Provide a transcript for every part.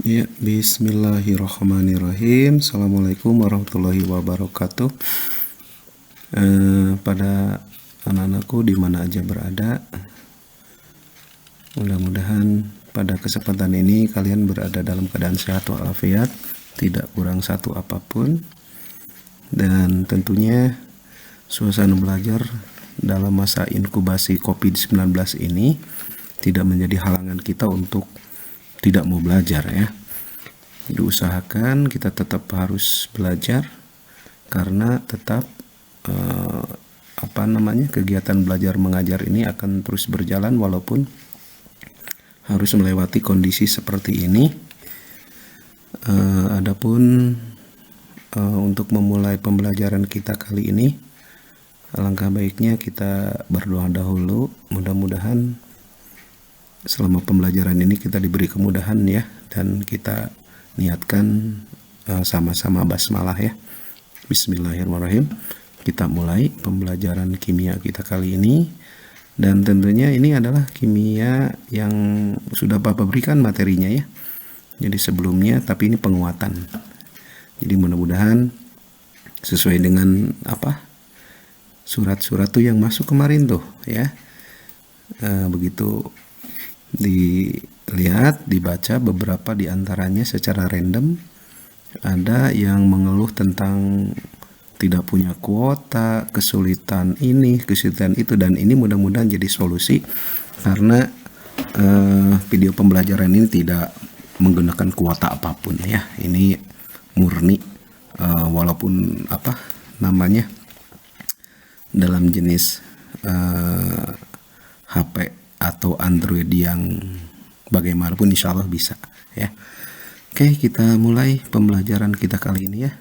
Ya, bismillahirrahmanirrahim. Assalamualaikum warahmatullahi wabarakatuh. Pada anak-anakku di mana aja berada, mudah-mudahan pada kesempatan ini kalian berada dalam keadaan sehat walafiat, tidak kurang satu apapun, dan tentunya suasana belajar dalam masa inkubasi COVID-19 ini tidak menjadi halangan kita untuk tidak mau belajar ya. Diusahakan kita tetap harus belajar karena tetap kegiatan belajar mengajar ini akan terus berjalan walaupun harus melewati kondisi seperti ini. Adapun untuk memulai pembelajaran kita kali ini, alangkah baiknya kita berdoa dahulu. Mudah-mudahan selama pembelajaran ini kita diberi kemudahan ya, dan kita niatkan sama-sama basmalah ya. Bismillahirrahmanirrahim. Kita mulai pembelajaran kimia kita kali ini, dan tentunya ini adalah kimia yang sudah Bapak berikan materinya ya. Jadi sebelumnya, tapi ini penguatan. Jadi mudah-mudahan sesuai dengan surat-surat tuh yang masuk kemarin tuh ya. Begitu dilihat, dibaca beberapa diantaranya secara random. Ada yang mengeluh tentang tidak punya kuota, kesulitan ini, kesulitan itu, dan ini mudah-mudahan jadi solusi karena video pembelajaran ini tidak menggunakan kuota apapun ya. Ini murni walaupun dalam jenis HP atau Android yang bagaimanapun insya Allah bisa ya. Oke, kita mulai pembelajaran kita kali ini ya.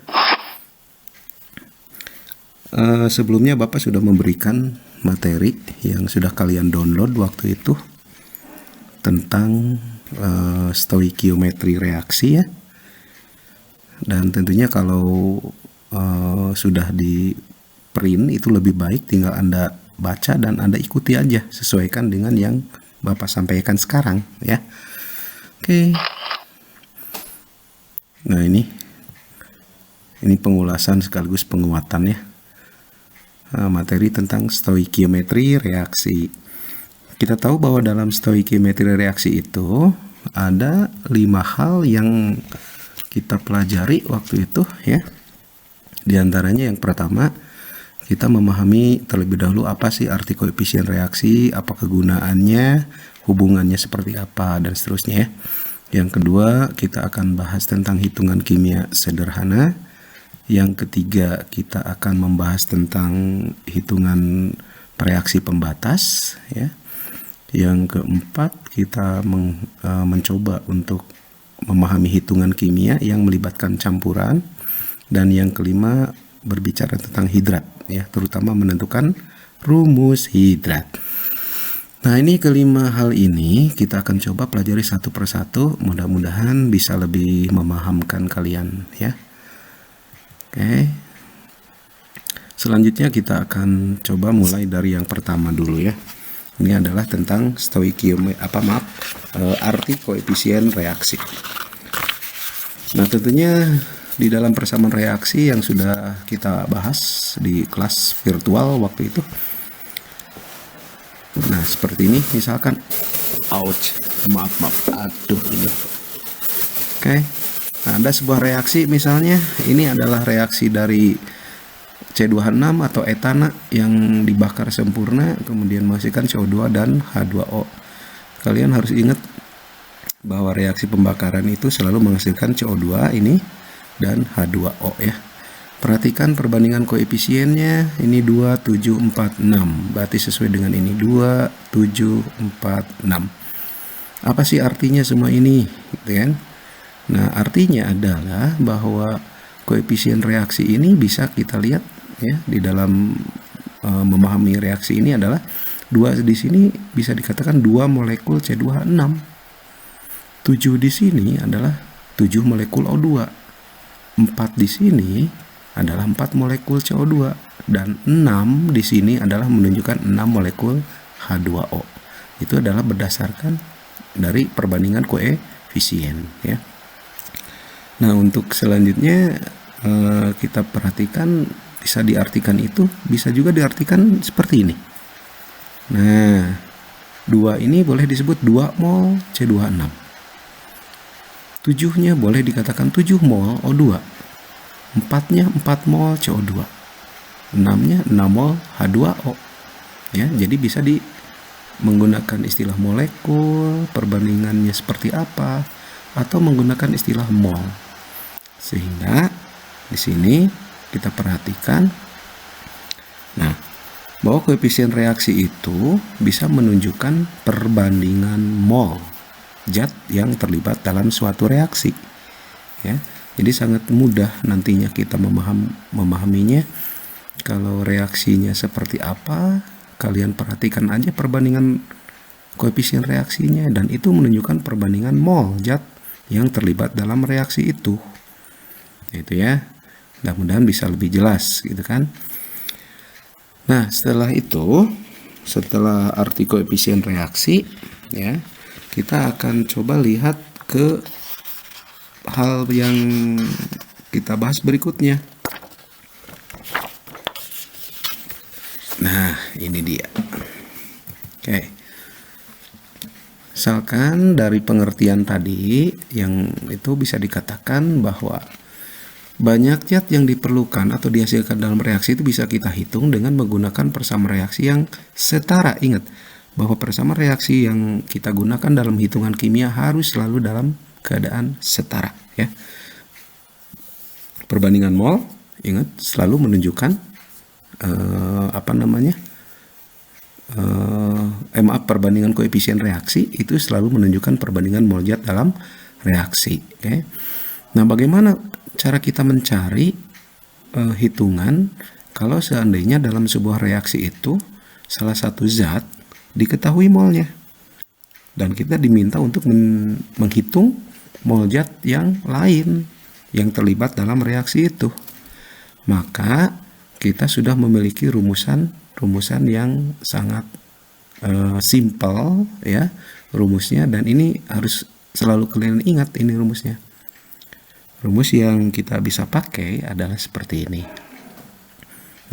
Sebelumnya Bapak sudah memberikan materi yang sudah kalian download waktu itu tentang stoikiometri reaksi ya. Dan tentunya kalau sudah di print itu lebih baik, tinggal Anda baca dan Anda ikuti aja, sesuaikan dengan yang Bapak sampaikan sekarang ya. Oke. Nah, ini pengulasan sekaligus penguatan ya. Materi tentang stoikiometri reaksi. Kita tahu bahwa dalam stoikiometri reaksi itu ada 5 hal yang kita pelajari waktu itu ya. Di antaranya yang pertama, kita memahami terlebih dahulu apa sih arti koefisien reaksi, apa kegunaannya, hubungannya seperti apa, dan seterusnya ya. Yang kedua, kita akan bahas tentang hitungan kimia sederhana. Yang ketiga, kita akan membahas tentang hitungan reaksi pembatas ya. Yang keempat, kita mencoba untuk memahami hitungan kimia yang melibatkan campuran. Dan yang kelima, berbicara tentang hidrat ya, terutama menentukan rumus hidrat. Nah, ini kelima hal ini kita akan coba pelajari satu persatu, mudah-mudahan bisa lebih memahamkan kalian ya. Oke. Selanjutnya kita akan coba mulai dari yang pertama dulu ya. Ini adalah tentang arti koefisien reaksi. Nah, tentunya di dalam persamaan reaksi yang sudah kita bahas di kelas virtual waktu itu. Nah, seperti ini misalkan. Maaf. Aduh ini. Oke. Nah, ada sebuah reaksi misalnya, ini adalah reaksi dari C2H6 atau etana yang dibakar sempurna, kemudian menghasilkan CO2 dan H2O. Kalian harus ingat bahwa reaksi pembakaran itu selalu menghasilkan CO2 ini dan H2O ya. Perhatikan perbandingan koefisiennya, ini 2, 7, 4, 6. Berarti sesuai dengan ini 2, 7, 4, 6. Apa sih artinya semua ini? Gitu kan? Nah, artinya adalah bahwa koefisien reaksi ini bisa kita lihat ya di dalam memahami reaksi ini adalah 2 di sini bisa dikatakan 2 molekul C2H6. 7 di sini adalah 7 molekul O2. 4 di sini adalah 4 molekul CO2, dan 6 di sini adalah menunjukkan 6 molekul H2O. Itu adalah berdasarkan dari perbandingan koefisien ya. Nah, untuk selanjutnya kita perhatikan, bisa diartikan itu, bisa juga diartikan seperti ini. Nah, 2 ini boleh disebut 2 mol C26. 7-nya boleh dikatakan 7 mol O2. 4-nya 4 mol CO2. 6-nya 6 mol H2O. Ya, jadi bisa menggunakan istilah molekul, perbandingannya seperti apa, atau menggunakan istilah mol. Sehingga di sini kita perhatikan, nah, bahwa koefisien reaksi itu bisa menunjukkan perbandingan mol zat yang terlibat dalam suatu reaksi. Ya, jadi sangat mudah nantinya kita memahaminya. Kalau reaksinya seperti apa, kalian perhatikan aja perbandingan koefisien reaksinya, dan itu menunjukkan perbandingan mol zat yang terlibat dalam reaksi itu. Itu ya. Mudah-mudahan bisa lebih jelas gitu kan. Nah, setelah itu, setelah arti koefisien reaksi, ya, kita akan coba lihat ke hal yang kita bahas berikutnya. Nah, ini dia. Oke. Misalkan dari pengertian tadi, yang itu bisa dikatakan bahwa banyak zat yang diperlukan atau dihasilkan dalam reaksi itu bisa kita hitung dengan menggunakan persamaan reaksi yang setara. Ingat bahwa persamaan reaksi yang kita gunakan dalam hitungan kimia harus selalu dalam keadaan setara, ya. Perbandingan mol, ingat, selalu menunjukkan perbandingan koefisien reaksi itu selalu menunjukkan perbandingan mol zat dalam reaksi. Okay? Nah, bagaimana cara kita mencari hitungan kalau seandainya dalam sebuah reaksi itu salah satu zat diketahui molnya, dan kita diminta untuk menghitung mol zat yang lain yang terlibat dalam reaksi itu, maka kita sudah memiliki rumusan yang sangat simple, ya, rumusnya, dan ini harus selalu kalian ingat ini rumusnya. Rumus yang kita bisa pakai adalah seperti ini.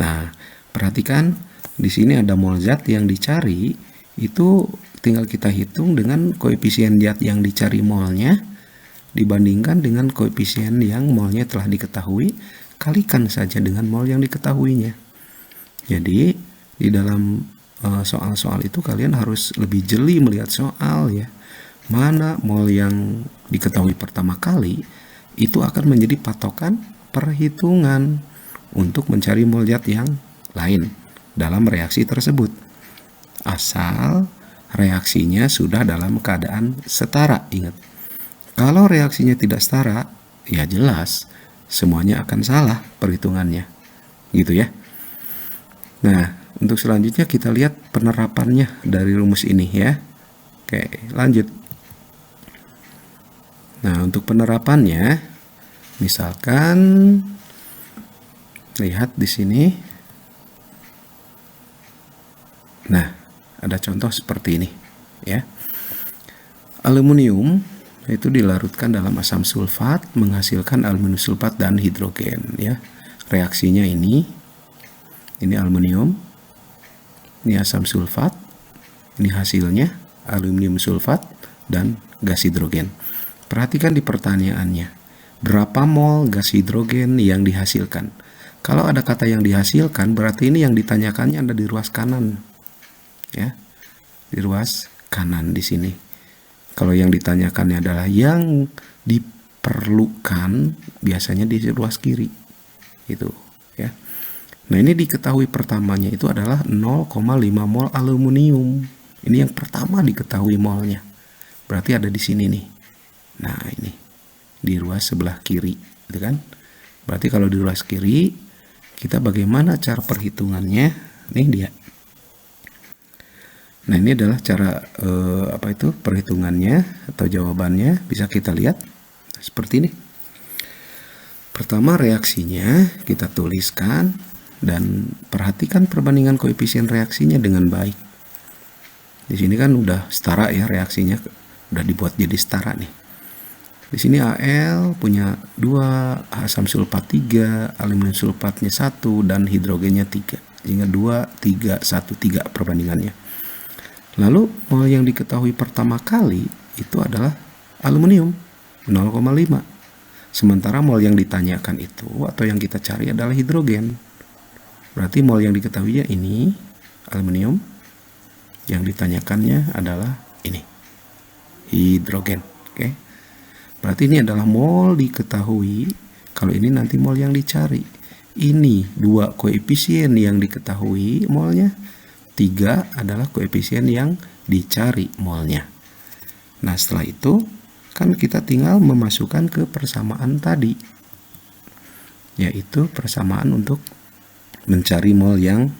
Nah, perhatikan di sini ada mol zat yang dicari, itu tinggal kita hitung dengan koefisien zat yang dicari molnya dibandingkan dengan koefisien yang molnya telah diketahui, kalikan saja dengan mol yang diketahuinya. Jadi di dalam soal-soal itu kalian harus lebih jeli melihat soal, ya. Mana mol yang diketahui pertama kali, itu akan menjadi patokan perhitungan untuk mencari mol zat yang lain dalam reaksi tersebut. Asal reaksinya sudah dalam keadaan setara, ingat. Kalau reaksinya tidak setara, ya jelas semuanya akan salah perhitungannya. Gitu ya. Nah, untuk selanjutnya kita lihat penerapannya dari rumus ini, ya. Oke, lanjut. Nah, untuk penerapannya, misalkan lihat di sini. Nah, ada contoh seperti ini, ya. Aluminium itu dilarutkan dalam asam sulfat menghasilkan aluminium sulfat dan hidrogen, ya. Reaksinya ini aluminium, ini asam sulfat, ini hasilnya aluminium sulfat dan gas hidrogen. Perhatikan di pertanyaannya, berapa mol gas hidrogen yang dihasilkan? Kalau ada kata yang dihasilkan, berarti ini yang ditanyakannya ada di ruas kanan, ya, di ruas kanan di sini. Kalau yang ditanyakannya adalah yang diperlukan, biasanya di ruas kiri, itu, ya. Nah, ini diketahui pertamanya itu adalah 0,5 mol aluminium. Ini yang pertama diketahui molnya, berarti ada di sini nih. Nah, ini di ruas sebelah kiri, gitu kan? Berarti kalau di ruas kiri, kita bagaimana cara perhitungannya? Nih dia. Nah, ini adalah cara perhitungannya atau jawabannya, bisa kita lihat seperti ini. Pertama, reaksinya kita tuliskan dan perhatikan perbandingan koefisien reaksinya dengan baik. Di sini kan udah setara, ya, reaksinya udah dibuat jadi setara nih. Di sini Al punya 2, asam sulfat 3, aluminium sulfatnya 1, dan hidrogennya 3. Sehingga 2, 3, 1, 3 perbandingannya. Lalu mol yang diketahui pertama kali itu adalah aluminium 0,5. Sementara mol yang ditanyakan itu atau yang kita cari adalah hidrogen. Berarti mol yang diketahuinya ini aluminium, yang ditanyakannya adalah ini hidrogen. Oke. Berarti ini adalah mol diketahui. Kalau ini nanti mol yang dicari. Ini 2 koefisien yang diketahui molnya, 3 adalah koefisien yang dicari molnya. Nah, setelah itu kan kita tinggal memasukkan ke persamaan tadi, yaitu persamaan untuk mencari mol yang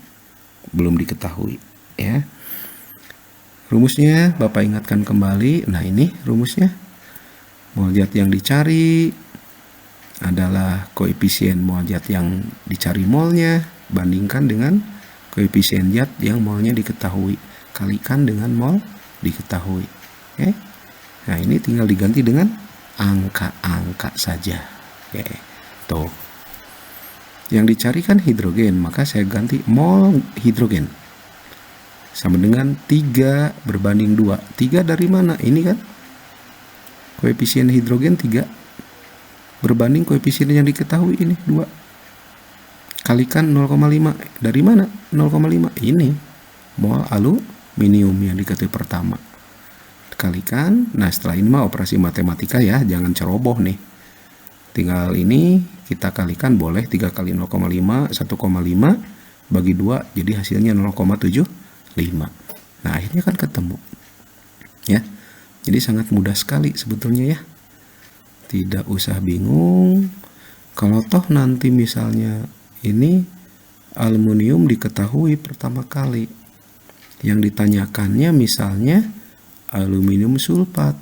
belum diketahui, ya. Rumusnya Bapak ingatkan kembali. Nah, ini rumusnya. Mol zat yang dicari adalah koefisien mol zat yang dicari molnya bandingkan dengan koefisien zat yang molnya diketahui, kalikan dengan mol diketahui. Oke. Nah, ini tinggal diganti dengan angka-angka saja. Oke. Tuh. Yang dicari kan hidrogen, maka saya ganti mol hidrogen sama dengan 3 berbanding 2. 3 dari mana? Ini kan koefisien hidrogen 3 berbanding koefisien yang diketahui ini 2. Kalikan 0,5. Dari mana 0,5? Ini mol aluminium yang diketahui pertama. Kalikan. Nah, setelah ini mah operasi matematika ya, jangan ceroboh nih. Tinggal ini kita kalikan, boleh 3 kali 0,5, 1,5 bagi 2, jadi hasilnya 0,75. Nah, akhirnya kan ketemu. Ya. Jadi sangat mudah sekali sebetulnya ya. Tidak usah bingung. Kalau toh nanti misalnya ini aluminium diketahui pertama kali, yang ditanyakannya misalnya aluminium sulfat,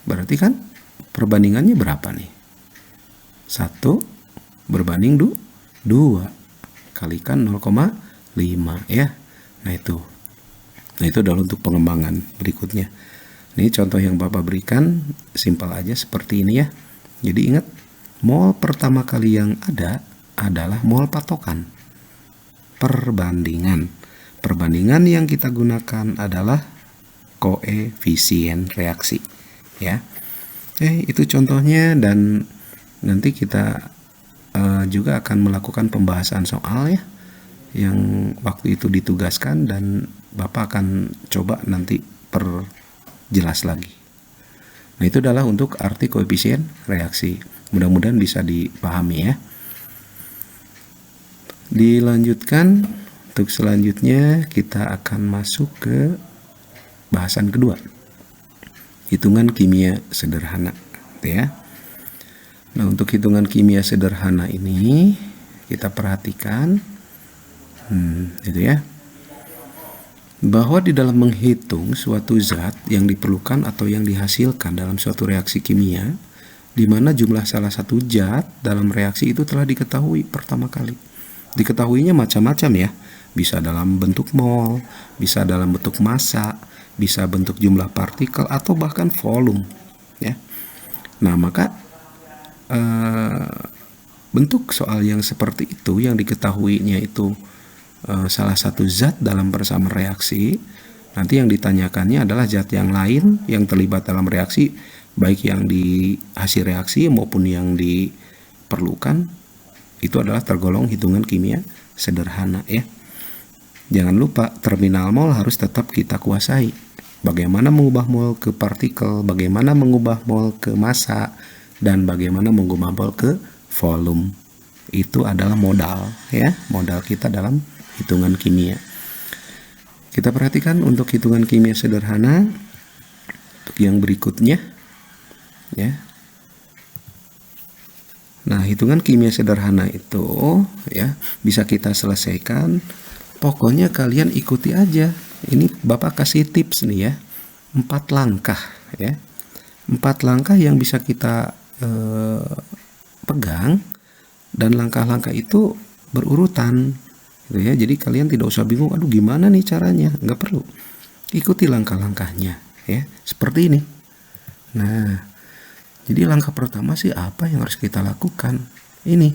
berarti kan perbandingannya berapa nih? 1 berbanding 2, kalikan 0,5 ya. Nah itu adalah untuk pengembangan berikutnya. Ini contoh yang Bapak berikan, simpel aja seperti ini ya. Jadi ingat, mol pertama kali yang ada adalah mol patokan. Perbandingan yang kita gunakan adalah koefisien reaksi ya. Itu contohnya, dan nanti kita juga akan melakukan pembahasan soal ya, yang waktu itu ditugaskan, dan Bapak akan coba nanti perjelas lagi. Nah, itu adalah untuk arti koefisien reaksi. Mudah-mudahan bisa dipahami ya. Dilanjutkan, untuk selanjutnya kita akan masuk ke bahasan kedua, hitungan kimia sederhana ya. Nah, untuk hitungan kimia sederhana ini kita perhatikan itu ya, bahwa di dalam menghitung suatu zat yang diperlukan atau yang dihasilkan dalam suatu reaksi kimia, di mana jumlah salah satu zat dalam reaksi itu telah diketahui pertama kali. Diketahuinya macam-macam ya, bisa dalam bentuk mol, bisa dalam bentuk massa, bisa bentuk jumlah partikel, atau bahkan volume ya. Nah, maka bentuk soal yang seperti itu, yang diketahuinya itu salah satu zat dalam persamaan reaksi, nanti yang ditanyakannya adalah zat yang lain yang terlibat dalam reaksi, baik yang di hasil reaksi maupun yang diperlukan, itu adalah tergolong hitungan kimia sederhana ya. Jangan lupa, terminal mol harus tetap kita kuasai. Bagaimana mengubah mol ke partikel, bagaimana mengubah mol ke massa, dan bagaimana mengubah mol ke volume. Itu adalah modal ya, modal kita dalam hitungan kimia. Kita perhatikan untuk hitungan kimia sederhana untuk yang berikutnya ya. Nah, hitungan kimia sederhana itu ya bisa kita selesaikan. Pokoknya kalian ikuti aja. Ini Bapak kasih tips nih ya, 4 langkah ya, 4 langkah yang bisa kita pegang, dan langkah-langkah itu berurutan gitu ya. Jadi kalian tidak usah bingung, aduh gimana nih caranya, nggak perlu, ikuti langkah-langkahnya ya, seperti ini. Nah, Jadi langkah pertama sih apa yang harus kita lakukan? Ini.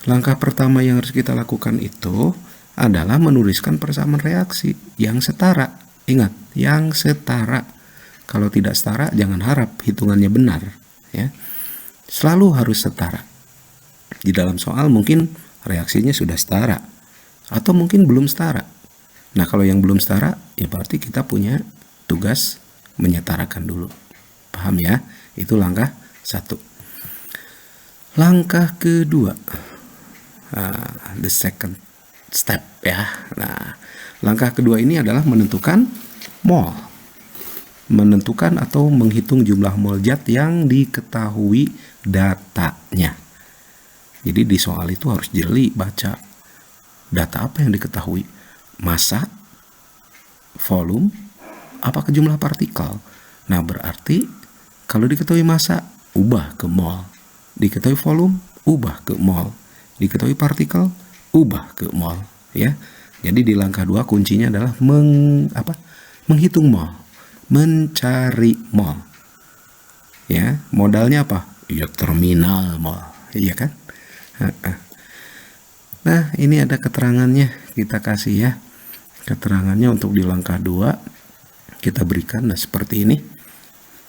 Langkah pertama yang harus kita lakukan itu adalah menuliskan persamaan reaksi yang setara. Ingat, yang setara. Kalau tidak setara, jangan harap hitungannya benar. Ya. Selalu harus setara. Di dalam soal mungkin reaksinya sudah setara. Atau mungkin belum setara. Nah, kalau yang belum setara, ya berarti kita punya tugas menyetarakan dulu. Paham ya? Itu langkah 1. Langkah kedua, the second step ya. Nah, langkah kedua ini adalah menentukan mol. Menentukan atau menghitung jumlah mol zat yang diketahui datanya. Jadi di soal itu harus jeli baca data apa yang diketahui. Massa, volume, apakah jumlah partikel. Nah, berarti kalau diketahui massa, ubah ke mol. Diketahui volume, ubah ke mol. Diketahui partikel, ubah ke mol. Ya. Jadi di langkah 2 kuncinya adalah menghitung mol. Mencari mol. Ya, modalnya apa? Ya terminal mol. Iya kan? Nah, ini ada keterangannya. Kita kasih ya. Keterangannya untuk di langkah 2 kita berikan seperti ini.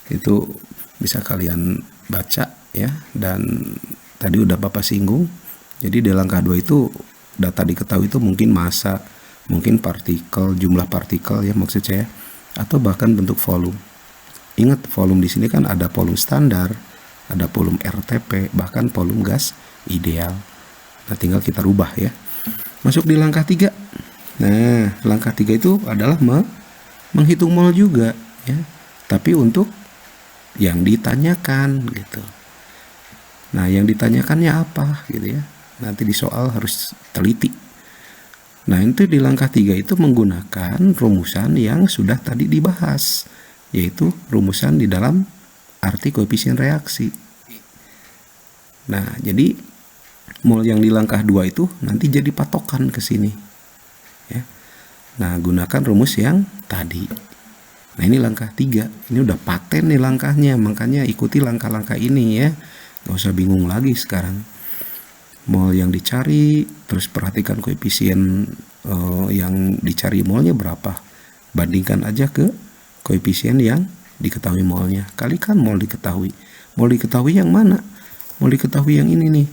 Itu bisa kalian baca ya, dan tadi udah Bapak singgung. Jadi di langkah 2 itu data diketahui itu mungkin massa, mungkin partikel, jumlah partikel ya maksud saya, atau bahkan bentuk volume. Ingat, volume di sini kan ada volume standar, ada volume RTP, bahkan volume gas ideal. Nah, tinggal kita rubah ya. Masuk di langkah 3. Nah, langkah 3 itu adalah menghitung mol juga ya, tapi untuk yang ditanyakan gitu. Nah, yang ditanyakannya apa gitu ya. Nanti di soal harus teliti. Nah, itu di langkah 3 itu menggunakan rumusan yang sudah tadi dibahas, yaitu rumusan di dalam arti koefisien reaksi. Nah, jadi mol yang di langkah 2 itu nanti jadi patokan ke sini. Ya. Nah, gunakan rumus yang tadi. Nah, ini langkah 3. Ini udah paten nih langkahnya, makanya ikuti langkah-langkah ini ya. Gak usah bingung lagi sekarang. Mol yang dicari, terus perhatikan koefisien yang dicari molnya berapa. Bandingkan aja ke koefisien yang diketahui molnya. Kalikan mol diketahui. Mol diketahui yang mana? Mol diketahui yang ini nih.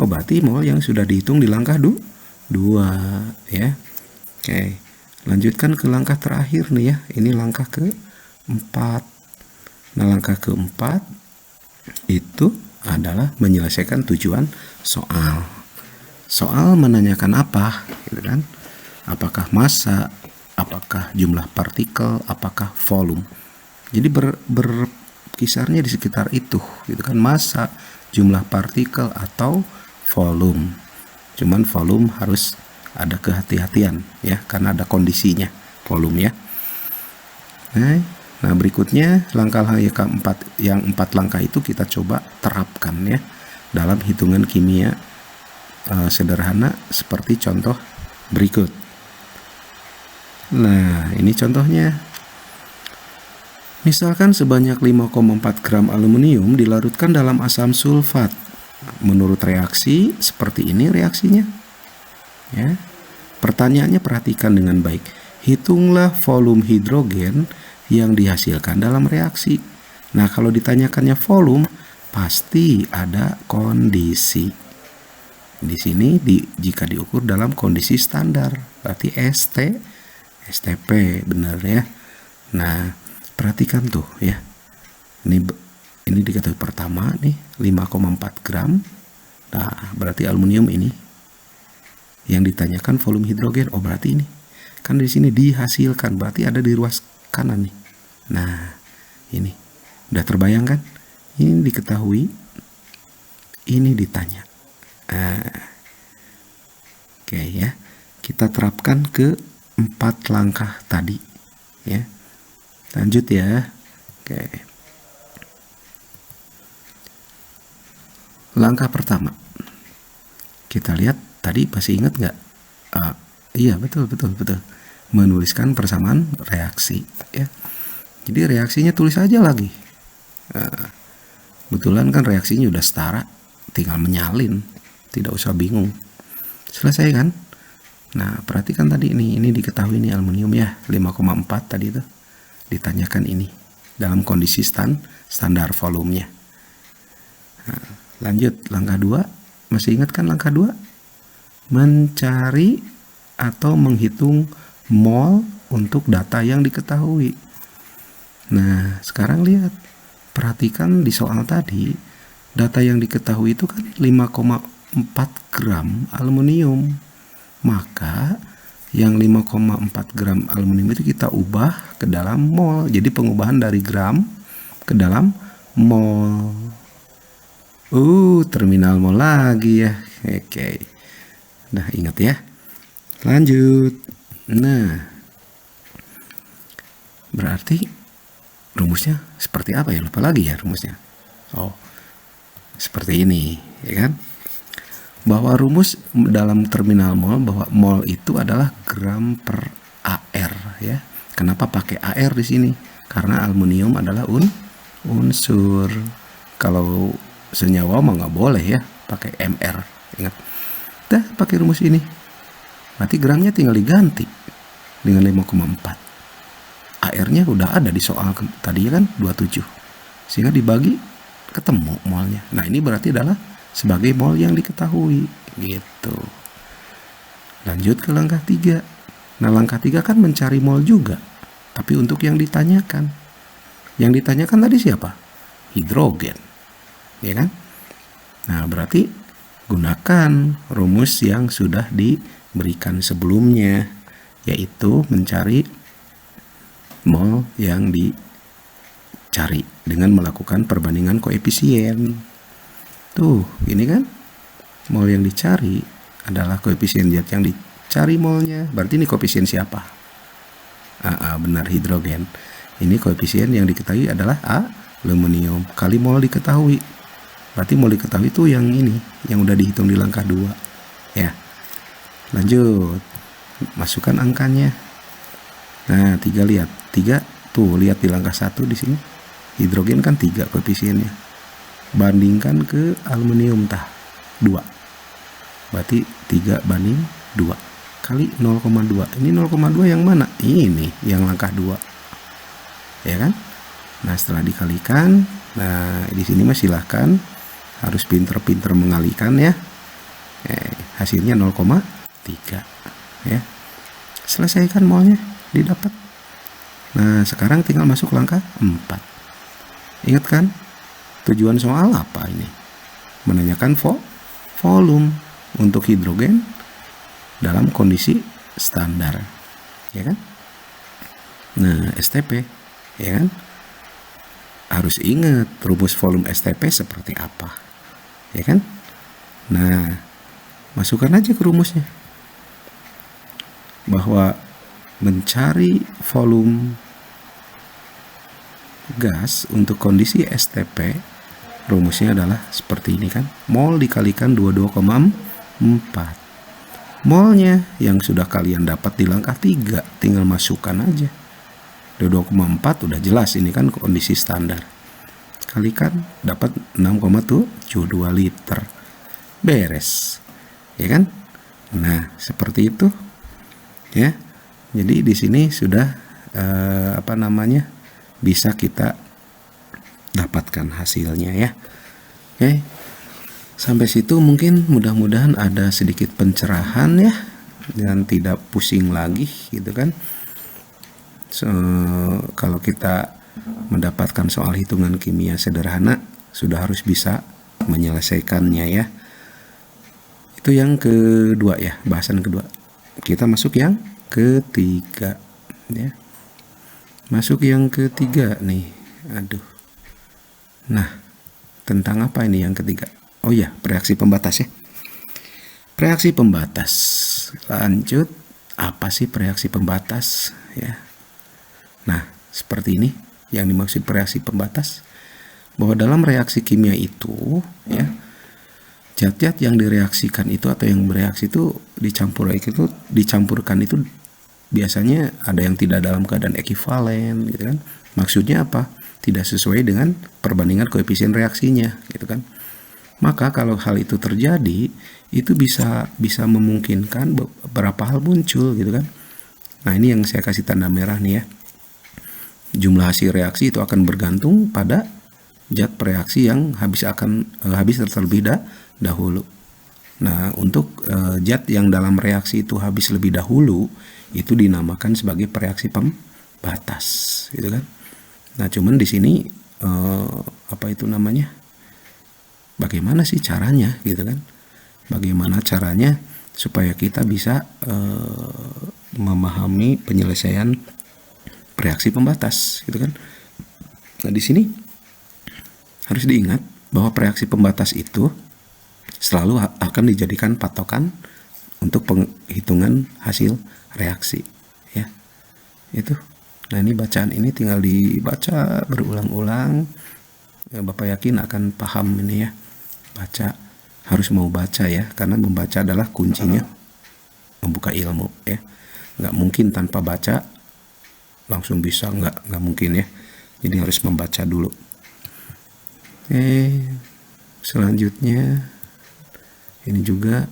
Oh, berarti mol yang sudah dihitung di langkah 2 ya. Oke. Lanjutkan ke langkah terakhir nih ya. Ini langkah ke-4. Nah, langkah ke-4 itu adalah menyelesaikan tujuan soal. Soal menanyakan apa, gitu kan? Apakah massa, apakah jumlah partikel, apakah volume. Jadi berkisarnya di sekitar itu, gitu kan? Massa, jumlah partikel atau volume. Cuman volume harus ada kehati-hatian ya, karena ada kondisinya volume ya. Nah, berikutnya langkah yang keempat, yang 4 langkah itu kita coba terapkan ya dalam hitungan kimia sederhana seperti contoh berikut. Nah, ini contohnya. Misalkan sebanyak 5,4 gram aluminium dilarutkan dalam asam sulfat. Menurut reaksi seperti ini reaksinya. Ya. Pertanyaannya perhatikan dengan baik. Hitunglah volume hidrogen yang dihasilkan dalam reaksi. Nah, kalau ditanyakannya volume, pasti ada kondisi. Di sini jika diukur dalam kondisi standar, berarti STP, benar ya. Nah, perhatikan tuh ya. Ini diketahui pertama nih 5,4 gram. Nah, berarti aluminium ini. Yang ditanyakan volume hidrogen, oh berarti ini kan di sini dihasilkan, berarti ada di ruas kanan nih. Nah, ini udah terbayang kan? Ini diketahui, ini ditanya. Oke ya, kita terapkan ke 4 langkah tadi ya. Lanjut ya. Oke. Langkah pertama, kita lihat tadi masih ingat nggak? Iya betul. Menuliskan persamaan reaksi ya. Jadi reaksinya tulis aja lagi. Kebetulan kan reaksinya udah setara, tinggal menyalin, tidak usah bingung. Selesai kan? Nah, perhatikan tadi ini diketahui nih aluminium ya, 5,4 tadi itu. Ditanyakan ini dalam kondisi standar volumenya. Nah, lanjut langkah 2. Masih ingat kan langkah 2? Mencari atau menghitung mol untuk data yang diketahui. Nah, sekarang lihat. Perhatikan di soal tadi, data yang diketahui itu kan 5,4 gram aluminium. Maka yang 5,4 gram aluminium itu kita ubah ke dalam mol. Jadi pengubahan dari gram ke dalam mol. Terminal mol lagi ya. Oke. Nah, ingat ya. Lanjut. Nah, berarti rumusnya seperti apa ya? Lupa lagi ya rumusnya. Seperti ini, ya kan? Bahwa rumus dalam terminal mol, bahwa mol itu adalah gram per AR ya. Kenapa pakai AR di sini? Karena aluminium adalah unsur. Kalau senyawa mah nggak boleh ya, pakai MR. Ingat. Dah pakai rumus ini. Berarti gramnya tinggal diganti dengan 5,4. AR-nya udah ada di soal tadi kan 27. Sehingga dibagi ketemu molnya. Nah, ini berarti adalah sebagai mol yang diketahui gitu. Lanjut ke langkah 3. Nah, langkah 3 kan mencari mol juga. Tapi untuk yang ditanyakan. Yang ditanyakan tadi siapa? Hidrogen. Ya kan? Nah, berarti gunakan rumus yang sudah diberikan sebelumnya, yaitu mencari mol yang dicari dengan melakukan perbandingan koefisien. Tuh, ini kan mol yang dicari adalah koefisien zat yang dicari molnya. Berarti ini koefisien siapa? Benar, hidrogen. Ini koefisien yang diketahui adalah aluminium kali mol diketahui. Berarti mol diketahui itu yang ini, yang udah dihitung di langkah 2. Ya. Lanjut. Masukkan angkanya. Nah, 3 lihat. 3 tuh, lihat di langkah 1 di sini. Hidrogen kan 3 koefisiennya. Bandingkan ke aluminium 2. Berarti 3 banding 2 kali 0,2. Ini 0,2 yang mana? Ini yang langkah 2. Ya kan? Nah, setelah dikalikan, nah di sini mah silahkan harus pinter-pinter mengalikan ya. Hasilnya 0,3 ya. Selesaikan molnya didapat. Nah, sekarang tinggal masuk langkah 4. Ingat kan? Tujuan soal apa ini? Menanyakan volume untuk hidrogen dalam kondisi standar. Ya kan? Nah, STP, ya kan? Harus ingat rumus volume STP seperti apa. Ya kan? Nah, masukkan aja ke rumusnya. Bahwa mencari volume gas untuk kondisi STP, rumusnya adalah seperti ini kan. Mol dikalikan 22,4. Molnya yang sudah kalian dapat di langkah 3, tinggal masukkan aja. 22,4 udah jelas, ini kan kondisi standar. Kalikan dapat 6,72 liter. Beres. Ya kan? Nah, seperti itu. Ya. Jadi di sini sudah bisa kita dapatkan hasilnya ya. Oke. Sampai situ mungkin mudah-mudahan ada sedikit pencerahan ya, dan tidak pusing lagi gitu kan. Kalau kita mendapatkan soal hitungan kimia sederhana, sudah harus bisa menyelesaikannya ya. Itu yang kedua ya, bahasan kedua. Kita masuk yang ketiga ya. Masuk yang ketiga nih. Nah, tentang apa ini yang ketiga? Oh ya, reaksi pembatas ya. Reaksi pembatas. Lanjut, apa sih reaksi pembatas ya? Nah, seperti ini yang dimaksud reaksi pembatas. Bahwa dalam reaksi kimia itu ya, zat-zat yang direaksikan itu atau yang bereaksi itu dicampurkan itu biasanya ada yang tidak dalam keadaan ekivalen gitu kan. Maksudnya apa? tidak sesuai dengan perbandingan koefisien reaksinya, gitu kan. Maka kalau hal itu terjadi, itu bisa memungkinkan beberapa hal muncul, gitu kan. Nah, ini yang saya kasih tanda merah nih ya. Jumlah hasil reaksi itu akan bergantung pada zat reaksi yang habis terlebih dahulu. Nah, untuk zat yang dalam reaksi itu habis lebih dahulu, itu dinamakan sebagai reaksi pembatas, gitu kan. Nah, cuman di sini bagaimana sih caranya, gitu kan? Bagaimana caranya supaya kita bisa memahami penyelesaian reaksi pembatas, gitu kan? Nah, di sini harus diingat bahwa reaksi pembatas itu selalu akan dijadikan patokan untuk penghitungan hasil reaksi, ya. Itu. Nah, ini bacaan ini tinggal dibaca berulang-ulang. Ya, Bapak yakin akan paham ini ya. Baca, harus mau baca ya, karena membaca adalah kuncinya membuka ilmu ya. Nggak mungkin tanpa baca langsung bisa, nggak mungkin ya. Jadi harus membaca dulu. Selanjutnya ini juga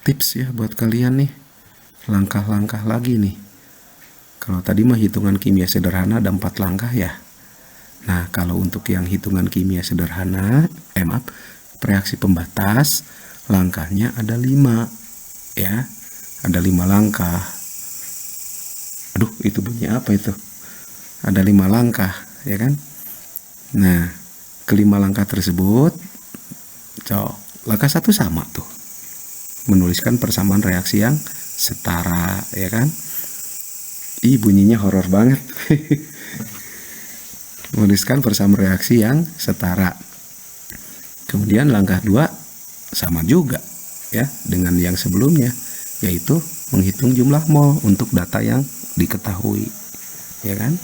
tips ya buat kalian nih. Langkah-langkah lagi nih. Kalau tadi mah hitungan kimia sederhana ada 4 langkah ya. Nah, kalau untuk yang hitungan kimia sederhana, reaksi pembatas, langkahnya ada 5 ya. Ada 5 langkah. Aduh, itu bunyi apa itu? Ada 5 langkah, ya kan? Nah, kelima langkah tersebut, langkah 1 sama tuh. Menuliskan persamaan reaksi yang setara, ya kan? Bunyinya horor banget. Menuliskan persamaan reaksi yang setara. Kemudian langkah 2 sama juga ya dengan yang sebelumnya, yaitu menghitung jumlah mol untuk data yang diketahui, ya kan?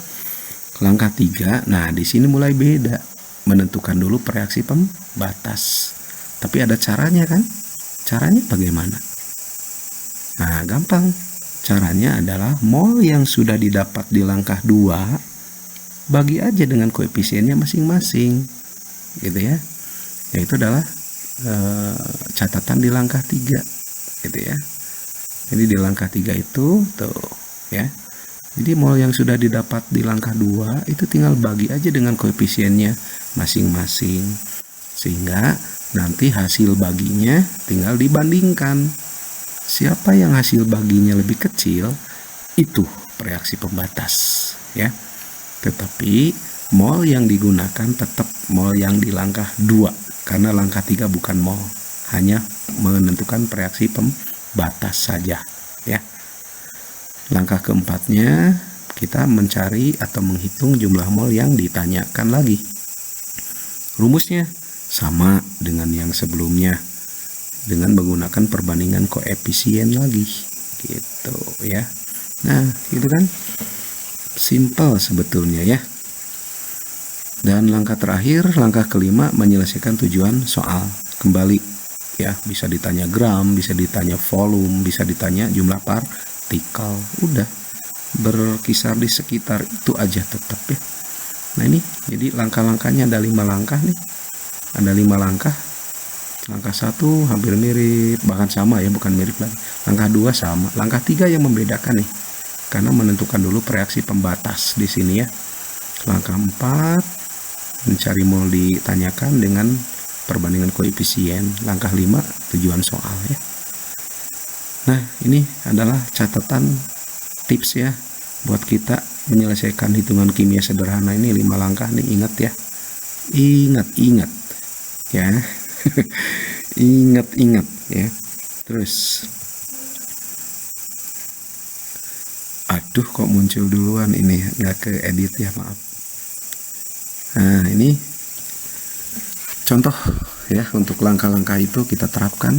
Langkah 3, nah di sini mulai beda, menentukan dulu reaksi pembatas. Tapi ada caranya kan? Caranya bagaimana? Nah, gampang. Caranya adalah mol yang sudah didapat di langkah 2 bagi aja dengan koefisiennya masing-masing, gitu ya. Yaitu adalah catatan di langkah 3, gitu ya. Jadi di langkah 3 itu tuh ya. Jadi mol yang sudah didapat di langkah 2 itu tinggal bagi aja dengan koefisiennya masing-masing. Sehingga nanti hasil baginya tinggal dibandingkan. Siapa yang hasil baginya lebih kecil, itu reaksi pembatas ya. Tetapi mol yang digunakan tetap mol yang di langkah 2, karena langkah 3 bukan mol, hanya menentukan reaksi pembatas saja ya. Langkah keempatnya, kita mencari atau menghitung jumlah mol yang ditanyakan lagi. Rumusnya sama dengan yang sebelumnya, dengan menggunakan perbandingan koefisien lagi, gitu ya. Nah, gitu kan, simple sebetulnya ya. Dan langkah terakhir, langkah kelima, menyelesaikan tujuan soal. Kembali ya, bisa ditanya gram, bisa ditanya volume, bisa ditanya jumlah partikel. Udah berkisar di sekitar itu aja tetap ya. Nah, ini jadi langkah-langkahnya ada 5 langkah nih. Ada 5 langkah. Langkah 1 hampir mirip, bahkan sama ya, bukan mirip lagi. Langkah 2 sama. Langkah 3 yang membedakan nih, karena menentukan dulu reaksi pembatas di sini ya. Langkah 4 mencari mol ditanyakan dengan perbandingan koefisien. Langkah 5 tujuan soal ya. Nah, ini adalah catatan tips ya buat kita menyelesaikan hitungan kimia sederhana ini. 5 langkah nih, ingat ya. Ingat ya. Ingat ya. Terus, aduh kok muncul duluan ini, nggak ke edit ya, maaf. Nah, ini contoh ya, untuk langkah-langkah itu kita terapkan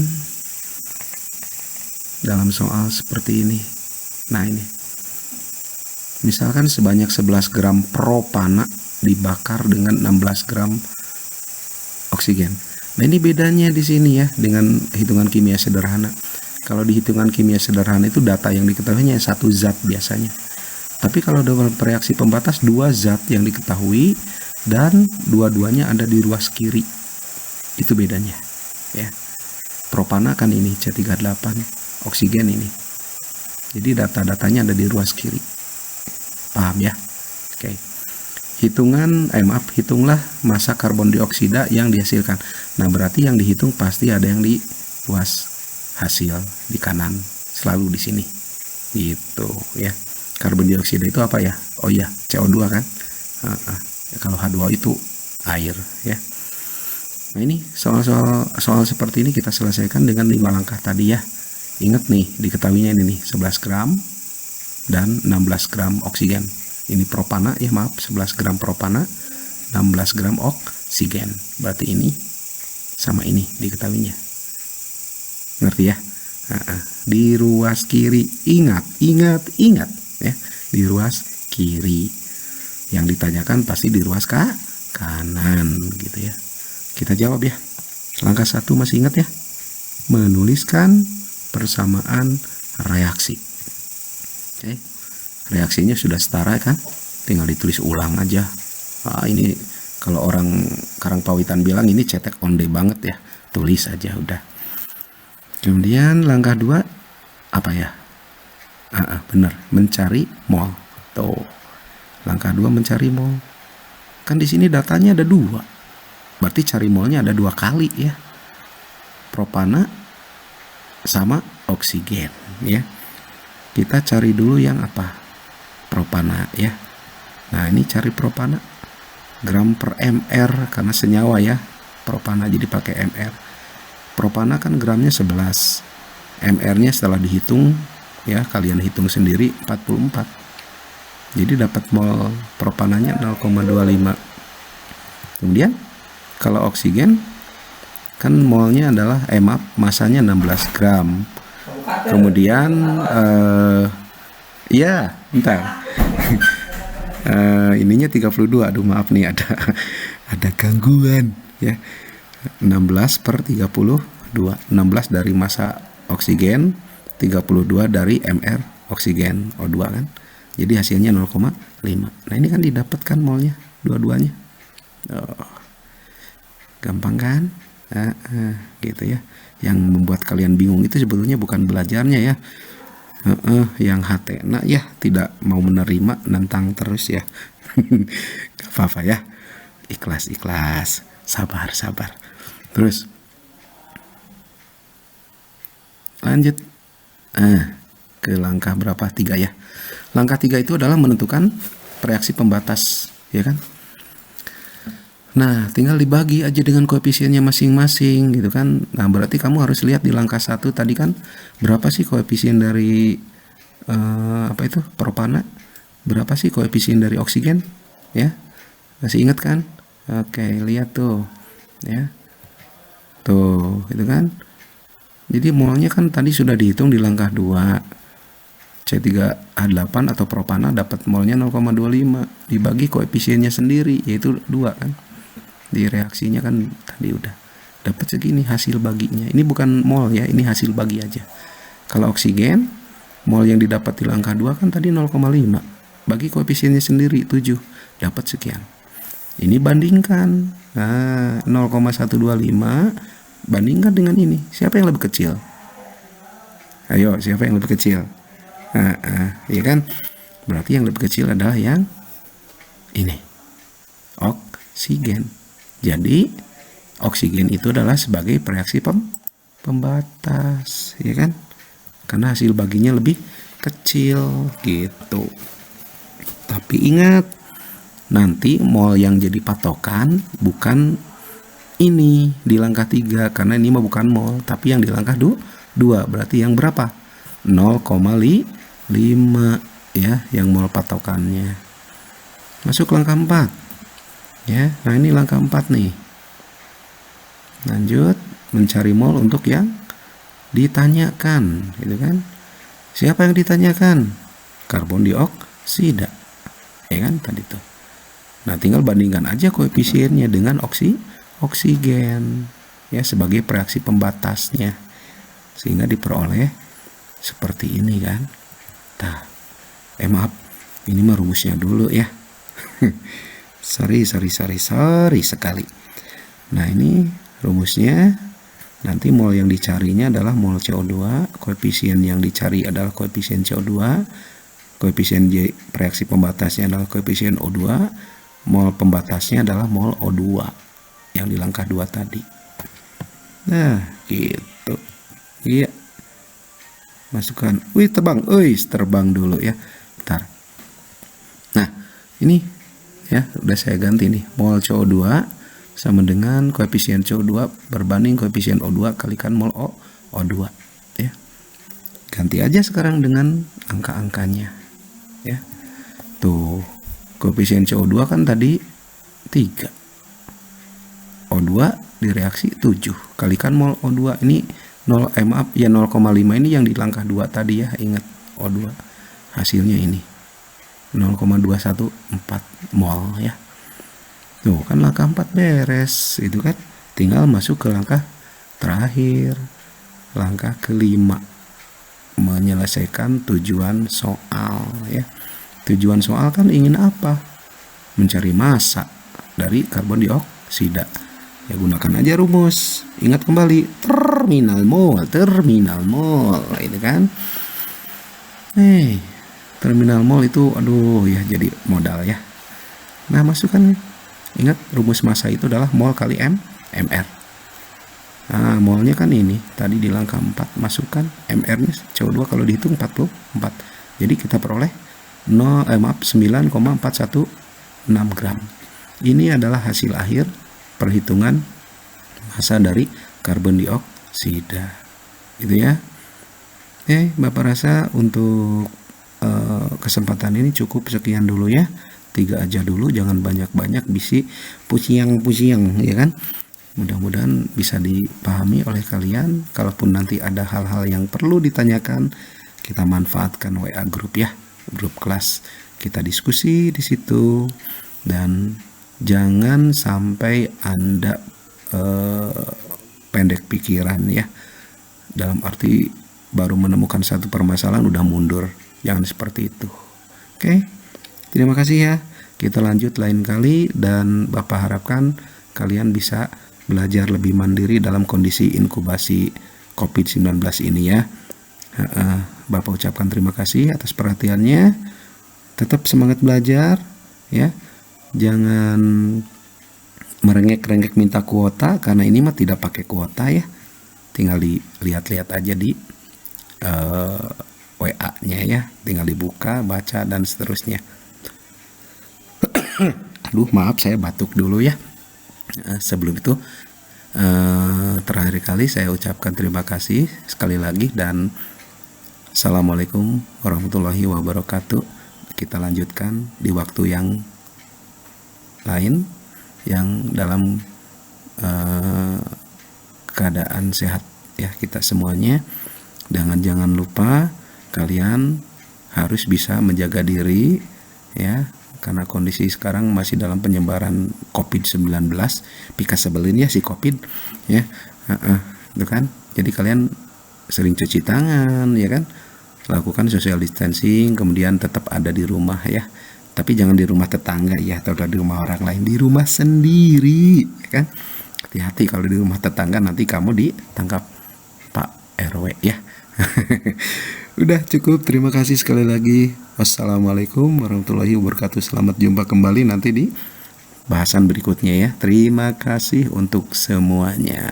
dalam soal seperti ini. Nah, ini misalkan sebanyak 11 gram propana dibakar dengan 16 gram oksigen. Nah, ini bedanya di sini ya dengan hitungan kimia sederhana. Kalau di hitungan kimia sederhana itu data yang diketahuinya satu zat biasanya. Tapi kalau dalam reaksi pembatas, dua zat yang diketahui dan dua-duanya ada di ruas kiri. Itu bedanya, ya. Propana kan ini C38, oksigen ini. Jadi data-datanya ada di ruas kiri. Paham ya? Oke. Hitunglah massa karbon dioksida yang dihasilkan. Nah, berarti yang dihitung pasti ada yang di ruas hasil di kanan, selalu di sini. Gitu ya. Karbon dioksida itu apa ya? Oh ya, CO2 kan? Kalau H2O itu air ya. Nah, ini soal seperti ini kita selesaikan dengan 5 langkah tadi ya. Ingat nih, diketahuinya ini nih 11 gram dan 16 gram oksigen. Ini propana ya, maaf, 11 gram propana, 16 gram oksigen. Berarti ini sama ini diketahuinya. Ngerti ya? Di ruas kiri, ingat ya, di ruas kiri. Yang ditanyakan pasti di ruas kanan gitu ya. Kita jawab ya. Langkah 1 masih ingat ya? Menuliskan persamaan reaksi. Oke. Reaksinya sudah setara kan? Tinggal ditulis ulang aja. Ini kalau orang Karangpawitan bilang ini cetek onde banget ya. Tulis aja udah. Kemudian langkah 2 apa ya? Benar, mencari mol. Tuh. Langkah 2 mencari mol. Kan di sini datanya ada 2. Berarti cari molnya ada 2 kali ya. Propana sama oksigen ya. Kita cari dulu yang apa? Propana ya. Nah, ini cari propana. Gram per mr karena senyawa ya. Propana jadi pakai mr. Propana kan gramnya 11. Mr-nya setelah dihitung ya, kalian hitung sendiri 44. Jadi dapat mol propananya 0,25. Kemudian kalau oksigen kan molnya adalah masanya 16 gram. Kemudian ya, bentar. Ininya 32. Aduh, maaf nih, ada gangguan ya. 16 per 32. 16 dari massa oksigen, 32 dari mr oksigen O2 kan. Jadi hasilnya 0,5. Nah, ini kan didapatkan molnya dua-duanya. Gampang kan? Gitu ya. Yang membuat kalian bingung itu sebetulnya bukan belajarnya ya. Yang hatena ya tidak mau menerima, nentang terus ya. Gak apa-apa ya. Ikhlas, sabar. Terus lanjut ke langkah berapa? 3 ya. Langkah 3 itu adalah menentukan reaksi pembatas ya kan. Nah, tinggal dibagi aja dengan koefisiennya masing-masing gitu kan. Nah, berarti kamu harus lihat di langkah 1 tadi kan, berapa sih koefisien dari propana? Berapa sih koefisien dari oksigen? Ya. Masih ingat kan? Oke, lihat tuh. Ya. Tuh, gitu kan. Jadi molnya kan tadi sudah dihitung di langkah 2. C3H8 atau propana dapat molnya 0,25 dibagi koefisiennya sendiri yaitu 2 kan. Di reaksinya kan tadi udah dapat segini hasil baginya. Ini bukan mol ya, ini hasil bagi aja. Kalau oksigen, mol yang didapat di langkah 2 kan tadi 0,5. Bagi koefisiennya sendiri 7, dapat sekian. Ini bandingkan. Nah, 0,125 bandingkan dengan ini. Siapa yang lebih kecil? Ayo, siapa yang lebih kecil? Ya kan? Berarti yang lebih kecil adalah yang ini. Oksigen. Jadi oksigen itu adalah sebagai reaksi pembatas, ya kan? Karena hasil baginya lebih kecil gitu. Tapi ingat, nanti mol yang jadi patokan bukan ini di langkah 3 karena ini mah bukan mol, tapi yang di langkah 2 berarti yang berapa? 0,5 ya, yang mol patokannya. Masuk langkah 4. Ya, nah ini langkah 4 nih. Lanjut mencari mol untuk yang ditanyakan, gitu kan? Siapa yang ditanyakan? Karbon dioksida. Ya kan tadi tuh. Nah, tinggal bandingkan aja koefisiennya dengan oksigen ya sebagai reaksi pembatasnya. Sehingga diperoleh seperti ini kan. Nah, maaf. Ini mah rumusnya dulu ya. sorry sekali. Nah, ini rumusnya. Nanti mol yang dicarinya adalah mol CO2, koefisien yang dicari adalah koefisien CO2, koefisien reaksi pembatasnya adalah koefisien O2, mol pembatasnya adalah mol O2 yang di langkah 2 tadi. Nah, gitu. Iya. Masukkan. Wih, terbang dulu ya. Bentar. Nah, ini ya, udah saya ganti nih. Mol CO2 sama dengan koefisien CO2 berbanding koefisien O2 kalikan mol O2 ya. Ganti aja sekarang dengan angka-angkanya ya. Tuh, koefisien CO2 kan tadi 3. O2 direaksi 7 kalikan mol O2 ini 0,5 ini yang di langkah 2 tadi ya, ingat O2 hasilnya ini 0,214 mol ya. Tuh kan langkah 4 beres itu kan, tinggal masuk ke langkah terakhir, langkah kelima, menyelesaikan tujuan soal ya. Tujuan soal kan ingin apa? Mencari massa dari karbon dioksida ya, gunakan aja rumus, ingat kembali terminal mol itu kan. Terminal mol itu aduh ya, jadi modal ya. Nah, masukkan. Ingat rumus massa itu adalah mol kali mr. Nah, molnya kan ini tadi di langkah 4, masukkan mr-nya CO2 kalau dihitung 44. Jadi kita peroleh 9,416 gram. Ini adalah hasil akhir perhitungan massa dari karbon dioksida. Gitu ya. Bapak rasa untuk kesempatan ini cukup sekian dulu ya. 3 aja dulu, jangan banyak-banyak bisi pusiang ya kan. Mudah-mudahan bisa dipahami oleh kalian. Kalaupun nanti ada hal-hal yang perlu ditanyakan, kita manfaatkan WA grup ya, grup kelas. Kita diskusi di situ dan jangan sampai Anda pendek pikiran ya. Dalam arti baru menemukan satu permasalahan udah mundur. Jangan seperti itu. Oke. Terima kasih ya. Kita lanjut lain kali dan Bapak harapkan kalian bisa belajar lebih mandiri dalam kondisi inkubasi COVID-19 ini ya. Bapak ucapkan terima kasih atas perhatiannya. Tetap semangat belajar ya. Jangan merengek-rengek minta kuota, karena ini mah tidak pakai kuota ya. Tinggal dilihat-lihat aja di WA-nya ya. Tinggal dibuka, baca dan seterusnya. Aduh, maaf saya batuk dulu ya. Sebelum itu terakhir kali saya ucapkan terima kasih sekali lagi dan assalamualaikum warahmatullahi wabarakatuh. Kita lanjutkan di waktu yang lain yang dalam keadaan sehat ya kita semuanya. Dan jangan lupa kalian harus bisa menjaga diri ya, karena kondisi sekarang masih dalam penyebaran COVID-19. Pika sebelin ya si COVID ya. Itu kan. Jadi kalian sering cuci tangan ya kan. Lakukan social distancing, kemudian tetap ada di rumah ya. Tapi jangan di rumah tetangga ya, atau di rumah orang lain, di rumah sendiri ya kan. Hati-hati kalau di rumah tetangga, nanti kamu ditangkap Pak RW ya. Udah cukup, terima kasih sekali lagi. Wassalamualaikum warahmatullahi wabarakatuh. Selamat jumpa kembali nanti di bahasan berikutnya ya. Terima kasih untuk semuanya.